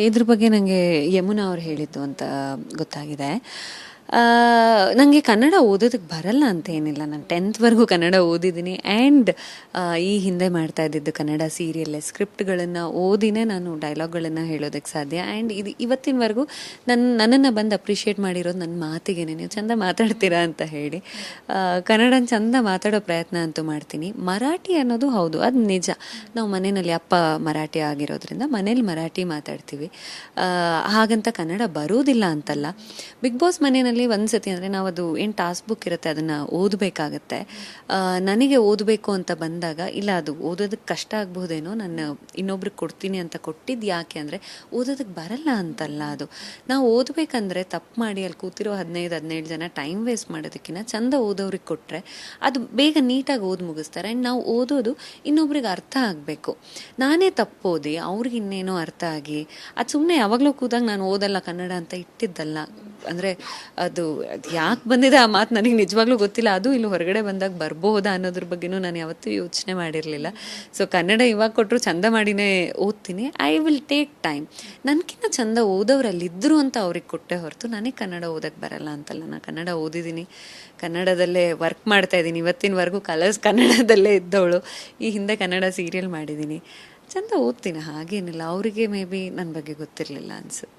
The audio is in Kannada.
ಇದ್ರ ಬಗ್ಗೆ ನನಗೆ ಯಮುನಾ ಅವ್ರು ಹೇಳಿದ್ದು ಅಂತ ಗೊತ್ತಾಗಿದೆ. ನನಗೆ ಕನ್ನಡ ಓದೋದಕ್ಕೆ ಬರಲ್ಲ ಅಂತ ಏನಿಲ್ಲ. ನಾನು 10th ಕನ್ನಡ ಓದಿದ್ದೀನಿ. ಆ್ಯಂಡ್ ಈ ಹಿಂದೆ ಮಾಡ್ತಾ ಇದ್ದಿದ್ದು ಕನ್ನಡ ಸೀರಿಯಲ್ ಸ್ಕ್ರಿಪ್ಟ್ಗಳನ್ನು ಓದಿನೇ ನಾನು ಡೈಲಾಗ್ಗಳನ್ನು ಹೇಳೋದಕ್ಕೆ ಸಾಧ್ಯ. ಆ್ಯಂಡ್ ಇದು ಇವತ್ತಿನವರೆಗೂ ನನ್ನನ್ನು ಬಂದು ಅಪ್ರಿಷಿಯೇಟ್ ಮಾಡಿರೋದು ನನ್ನ ಮಾತಿಗೇನೆ, ನೀವು ಚಂದ ಮಾತಾಡ್ತೀರಾ ಅಂತ ಹೇಳಿ. ಕನ್ನಡನ ಚಂದ ಮಾತಾಡೋ ಪ್ರಯತ್ನ ಅಂತೂ ಮಾಡ್ತೀನಿ. ಮರಾಠಿ ಅನ್ನೋದು ಹೌದು, ಅದು ನಿಜ. ನಾವು ಮನೆಯಲ್ಲಿ ಅಪ್ಪ ಮರಾಠಿ ಆಗಿರೋದ್ರಿಂದ ಮನೇಲಿ ಮರಾಠಿ ಮಾತಾಡ್ತೀವಿ. ಹಾಗಂತ ಕನ್ನಡ ಬರೋದಿಲ್ಲ ಅಂತಲ್ಲ. ಬಿಗ್ ಬಾಸ್ ಮನೆಯಲ್ಲಿ ಒಂದ್ಸತಿ ಅಂದರೆ ನಾವು ಅದು ಏನು ಟಾಸ್ಕ್ ಬುಕ್ ಇರುತ್ತೆ ಅದನ್ನು ಓದಬೇಕಾಗತ್ತೆ. ನನಗೆ ಓದಬೇಕು ಅಂತ ಬಂದಾಗ ಇಲ್ಲ ಅದು ಓದೋದಕ್ಕೆ ಕಷ್ಟ ಆಗ್ಬಹುದೇನೋ, ನಾನು ಇನ್ನೊಬ್ರಿಗೆ ಕೊಡ್ತೀನಿ ಅಂತ ಕೊಟ್ಟಿದ್ದು. ಯಾಕೆ ಅಂದರೆ ಓದೋದಕ್ಕೆ ಬರಲ್ಲ ಅಂತಲ್ಲ. ಅದು ನಾವು ಓದಬೇಕಂದ್ರೆ ತಪ್ಪು ಮಾಡಿ ಅಲ್ಲಿ ಕೂತಿರೋ 15 ಜನ ಟೈಮ್ ವೇಸ್ಟ್ ಮಾಡೋದಕ್ಕಿಂತ ಚಂದ ಓದೋರಿಗೆ ಕೊಟ್ಟರೆ ಅದು ಬೇಗ ನೀಟಾಗಿ ಓದಿ ಮುಗಿಸ್ತಾರೆ. ಆ್ಯಂಡ್ ನಾವು ಓದೋದು ಇನ್ನೊಬ್ರಿಗೆ ಅರ್ಥ ಆಗಬೇಕು. ನಾನೇ ತಪ್ಪು ಓದಿ ಅವ್ರಿಗೆ ಇನ್ನೇನೋ ಅರ್ಥ ಆಗಿ ಅದು ಸುಮ್ಮನೆ ಯಾವಾಗಲೂ ಕೂದಾಗ ನಾನು ಓದಲ್ಲ ಕನ್ನಡ ಅಂತ ಇಟ್ಟಿದ್ದಲ್ಲ. ಅಂದರೆ ಅದು ಯಾಕೆ ಬಂದಿದೆ ಆ ಮಾತು ನನಗೆ ನಿಜವಾಗ್ಲೂ ಗೊತ್ತಿಲ್ಲ. ಅದು ಇಲ್ಲಿ ಹೊರಗಡೆ ಬಂದಾಗ ಬರ್ಬೋದಾ ಅನ್ನೋದ್ರ ಬಗ್ಗೆನೂ ನಾನು ಯಾವತ್ತೂ ಯೋಚನೆ ಮಾಡಿರಲಿಲ್ಲ. ಸೊ ಕನ್ನಡ ಇವಾಗ ಕೊಟ್ಟರು ಚಂದ ಮಾಡಿನೇ ಓದ್ತೀನಿ. I will take time. ನನಗಿಂತ ಚಂದ ಓದೋರಲ್ಲಿದ್ದರು ಅಂತ ಅವ್ರಿಗೆ ಕೊಟ್ಟೆ ಹೊರತು ನನಗೆ ಕನ್ನಡ ಓದೋಕ್ಕೆ ಬರಲ್ಲ ಅಂತಲ್ಲ. ನಾನು ಕನ್ನಡ ಓದಿದ್ದೀನಿ, ಕನ್ನಡದಲ್ಲೇ ವರ್ಕ್ ಮಾಡ್ತಾ ಇದ್ದೀನಿ. ಇವತ್ತಿನವರೆಗೂ ಕಲರ್ಸ್ ಕನ್ನಡದಲ್ಲೇ ಇದ್ದವಳು. ಈ ಹಿಂದೆ ಕನ್ನಡ ಸೀರಿಯಲ್ ಮಾಡಿದ್ದೀನಿ. ಚಂದ ಓದ್ತೀನಿ, ಹಾಗೇನಿಲ್ಲ. ಅವರಿಗೆ ಮೇ ಬಿ ನನ್ನ ಬಗ್ಗೆ ಗೊತ್ತಿರಲಿಲ್ಲ ಅನಿಸುತ್ತೆ.